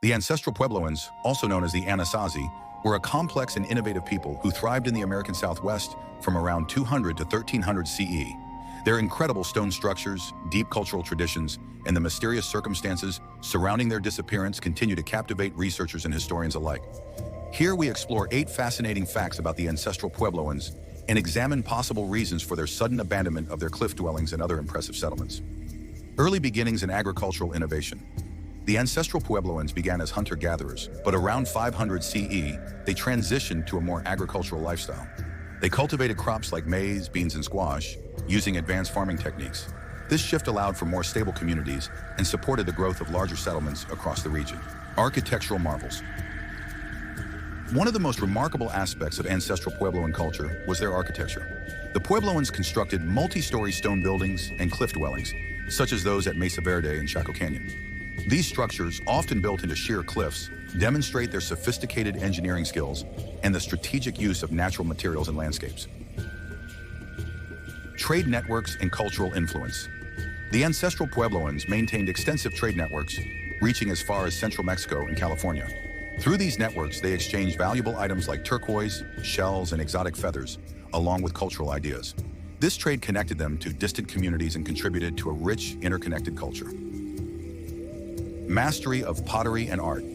The Ancestral Puebloans, also known as the Anasazi, were a complex and innovative people who thrived in the American Southwest from around 200 to 1300 CE. Their incredible stone structures, deep cultural traditions, and the mysterious circumstances surrounding their disappearance continue to captivate researchers and historians alike. Here we explore 8 fascinating facts about the Ancestral Puebloans and examine possible reasons for their sudden abandonment of their cliff dwellings and other impressive settlements. Early beginnings in agricultural innovation. The Ancestral Puebloans began as hunter-gatherers, but around 500 CE, they transitioned to a more agricultural lifestyle. They cultivated crops like maize, beans, and squash, using advanced farming techniques. This shift allowed for more stable communities and supported the growth of larger settlements across the region. Architectural marvels. One of the most remarkable aspects of Ancestral Puebloan culture was their architecture. The Puebloans constructed multi-story stone buildings and cliff dwellings, such as those at Mesa, Verde and Chaco Canyon. These structures, often built into sheer cliffs, demonstrate their sophisticated engineering skills and the strategic use of natural materials and landscapes. Trade networks and cultural influence. The Ancestral Puebloans maintained extensive trade networks, reaching as far as central Mexico and California. Through these networks, they exchanged valuable items like turquoise, shells, and exotic feathers, along with cultural ideas. This trade connected them to distant communities and contributed to a rich, interconnected culture. Mastery of pottery and art.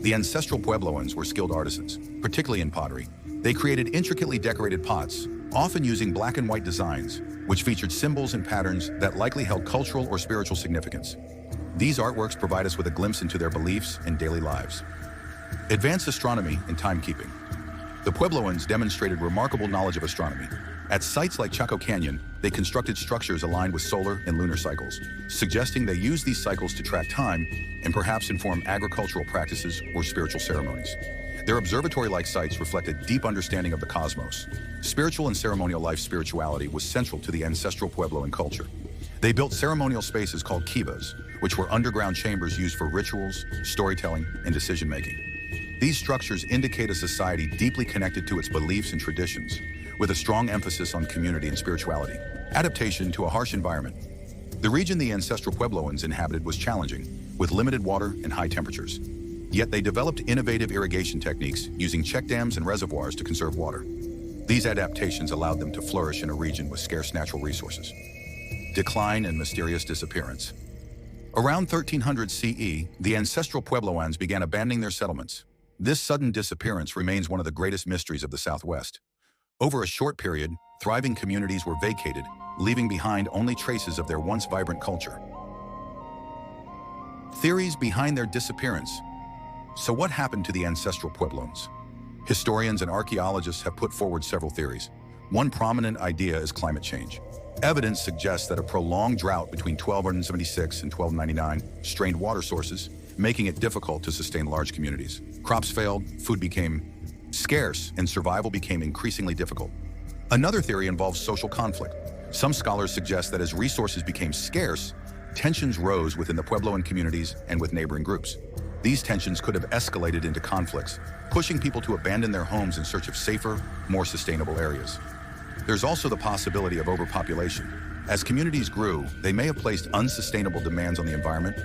The Ancestral Puebloans were skilled artisans, particularly in pottery. They created intricately decorated pots, often using black and white designs, which featured symbols and patterns that likely held cultural or spiritual significance. These artworks provide us with a glimpse into their beliefs and daily lives. Advanced astronomy and timekeeping. The Puebloans demonstrated remarkable knowledge of astronomy. At sites like Chaco Canyon, they constructed structures aligned with solar and lunar cycles, suggesting they used these cycles to track time and perhaps inform agricultural practices or spiritual ceremonies. Their observatory-like sites reflect a deep understanding of the cosmos. Spiritual and ceremonial life spirituality was central to the Ancestral Puebloan culture. They built ceremonial spaces called kivas, which were underground chambers used for rituals, storytelling, and decision-making. These structures indicate a society deeply connected to its beliefs and traditions, with a strong emphasis on community and spirituality. Adaptation to a harsh environment. The region the Ancestral Puebloans inhabited was challenging, with limited water and high temperatures. Yet they developed innovative irrigation techniques using check dams and reservoirs to conserve water. These adaptations allowed them to flourish in a region with scarce natural resources. Decline and mysterious disappearance. Around 1300 CE, the Ancestral Puebloans began abandoning their settlements. This sudden disappearance remains one of the greatest mysteries of the Southwest. Over a short period, thriving communities were vacated, leaving behind only traces of their once vibrant culture. Theories behind their disappearance. So what happened to the Ancestral Puebloans? Historians and archaeologists have put forward several theories. One prominent idea is climate change. Evidence suggests that a prolonged drought between 1276 and 1299 strained water sources, making it difficult to sustain large communities. Crops failed, food became scarce, and survival became increasingly difficult. Another theory involves social conflict. Some scholars suggest that as resources became scarce, tensions rose within the Puebloan communities and with neighboring groups. These tensions could have escalated into conflicts, pushing people to abandon their homes in search of safer, more sustainable areas. There's also the possibility of overpopulation. As communities grew, they may have placed unsustainable demands on the environment,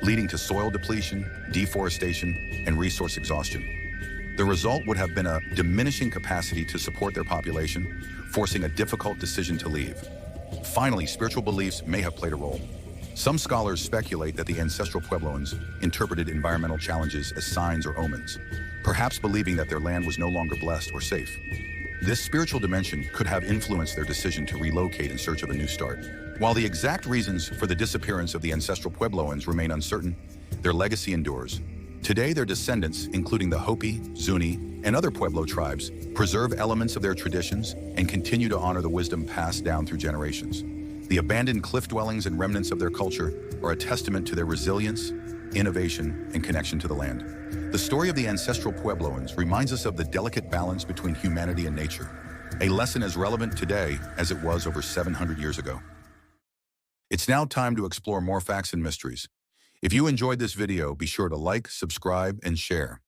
leading to soil depletion, deforestation, and resource exhaustion. The result would have been a diminishing capacity to support their population, forcing a difficult decision to leave. Finally, spiritual beliefs may have played a role. Some scholars speculate that the Ancestral Puebloans interpreted environmental challenges as signs or omens, perhaps believing that their land was no longer blessed or safe. This spiritual dimension could have influenced their decision to relocate in search of a new start. While the exact reasons for the disappearance of the Ancestral Puebloans remain uncertain, their legacy endures. Today, their descendants, including the Hopi, Zuni, and other Pueblo tribes, preserve elements of their traditions and continue to honor the wisdom passed down through generations. The abandoned cliff dwellings and remnants of their culture are a testament to their resilience, innovation, and connection to the land. The story of the Ancestral Puebloans reminds us of the delicate balance between humanity and nature, a lesson as relevant today as it was over 700 years ago. It's now time to explore more facts and mysteries. If you enjoyed this video, be sure to like, subscribe, and share.